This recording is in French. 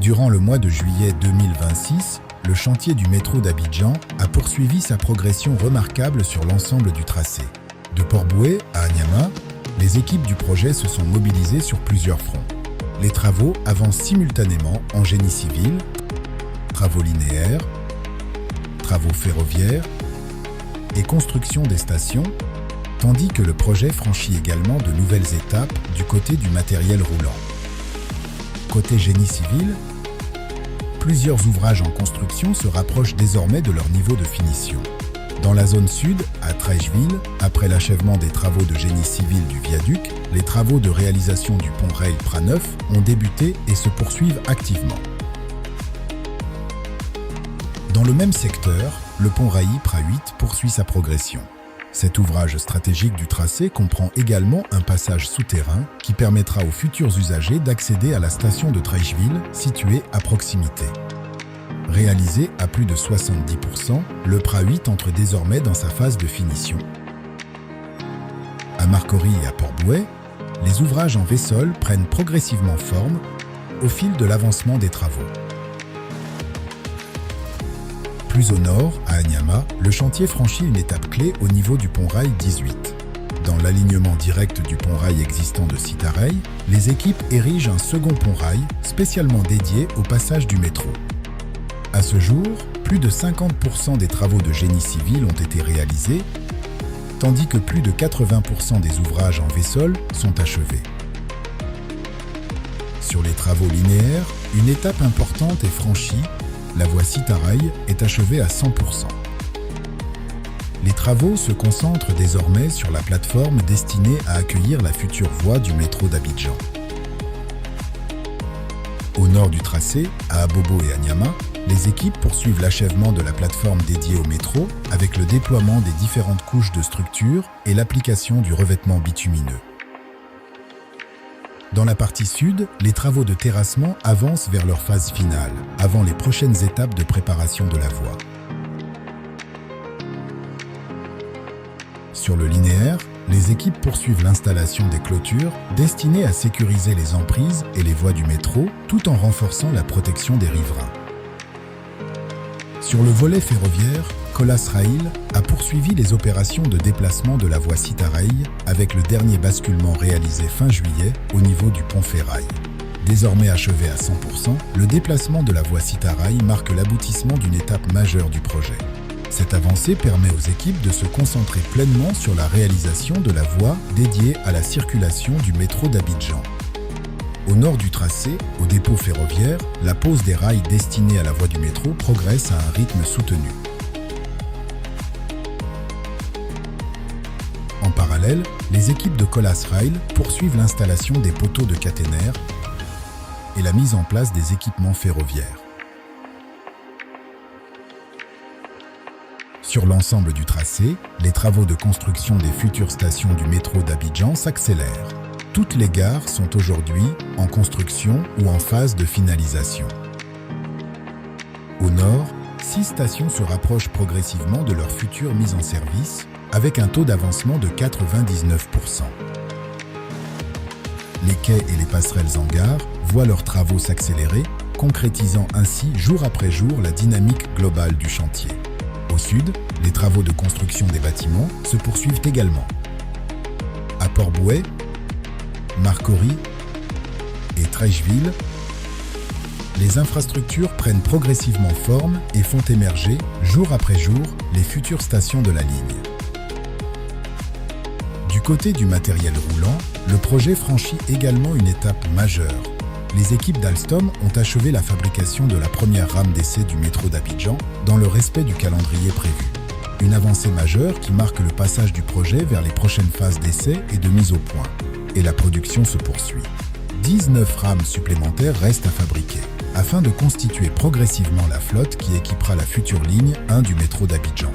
Durant le mois de juillet 2026, le chantier du métro d'Abidjan a poursuivi sa progression remarquable sur l'ensemble du tracé. De Port-Bouët à Anyama, les équipes du projet se sont mobilisées sur plusieurs fronts. Les travaux avancent simultanément en génie civil, travaux linéaires, travaux ferroviaires et construction des stations, tandis que le projet franchit également de nouvelles étapes du côté du matériel roulant. Côté génie civil, plusieurs ouvrages en construction se rapprochent désormais de leur niveau de finition. Dans la zone sud, à Treichville, après l'achèvement des travaux de génie civil du viaduc, les travaux de réalisation du pont rail Prat-9 ont débuté et se poursuivent activement. Dans le même secteur, le pont rail Prat-8 poursuit sa progression. Cet ouvrage stratégique du tracé comprend également un passage souterrain qui permettra aux futurs usagers d'accéder à la station de Treichville, située à proximité. Réalisé à plus de 70%, le Prat-8 entre désormais dans sa phase de finition. À Marcory et à Port-Bouët, les ouvrages en Vessol prennent progressivement forme au fil de l'avancement des travaux. Plus au nord, à Anyama, le chantier franchit une étape clé au niveau du pont rail 18. Dans l'alignement direct du pont rail existant de Citareil, les équipes érigent un second pont rail spécialement dédié au passage du métro. À ce jour, plus de 50% des travaux de génie civil ont été réalisés, tandis que plus de 80% des ouvrages en Vessol sont achevés. Sur les travaux linéaires, une étape importante est franchie. La voie Citareil est achevée à 100%. Les travaux se concentrent désormais sur la plateforme destinée à accueillir la future voie du métro d'Abidjan. Au nord du tracé, à Abobo et Anyama, les équipes poursuivent l'achèvement de la plateforme dédiée au métro avec le déploiement des différentes couches de structure et l'application du revêtement bitumineux. Dans la partie sud, les travaux de terrassement avancent vers leur phase finale, avant les prochaines étapes de préparation de la voie. Sur le linéaire, les équipes poursuivent l'installation des clôtures destinées à sécuriser les emprises et les voies du métro, tout en renforçant la protection des riverains. Sur le volet ferroviaire, Colas Rail a poursuivi les opérations de déplacement de la voie Citareil avec le dernier basculement réalisé fin juillet au niveau du pont Ferraille. Désormais achevé à 100%, le déplacement de la voie Citareil marque l'aboutissement d'une étape majeure du projet. Cette avancée permet aux équipes de se concentrer pleinement sur la réalisation de la voie dédiée à la circulation du métro d'Abidjan. Au nord du tracé, au dépôt ferroviaire, la pose des rails destinés à la voie du métro progresse à un rythme soutenu. En parallèle, les équipes de Colas Rail poursuivent l'installation des poteaux de caténaire et la mise en place des équipements ferroviaires. Sur l'ensemble du tracé, les travaux de construction des futures stations du métro d'Abidjan s'accélèrent. Toutes les gares sont aujourd'hui en construction ou en phase de finalisation. Au nord, 6 stations se rapprochent progressivement de leur future mise en service, avec un taux d'avancement de 99%. Les quais et les passerelles en gare voient leurs travaux s'accélérer, concrétisant ainsi jour après jour la dynamique globale du chantier. Au sud, les travaux de construction des bâtiments se poursuivent également. À Port-Bouët, Marcory et Treichville, les infrastructures prennent progressivement forme et font émerger, jour après jour, les futures stations de la ligne. Du côté du matériel roulant, le projet franchit également une étape majeure. Les équipes d'Alstom ont achevé la fabrication de la première rame d'essai du métro d'Abidjan dans le respect du calendrier prévu. Une avancée majeure qui marque le passage du projet vers les prochaines phases d'essai et de mise au point. Et la production se poursuit. 19 rames supplémentaires restent à fabriquer, afin de constituer progressivement la flotte qui équipera la future ligne 1 du métro d'Abidjan.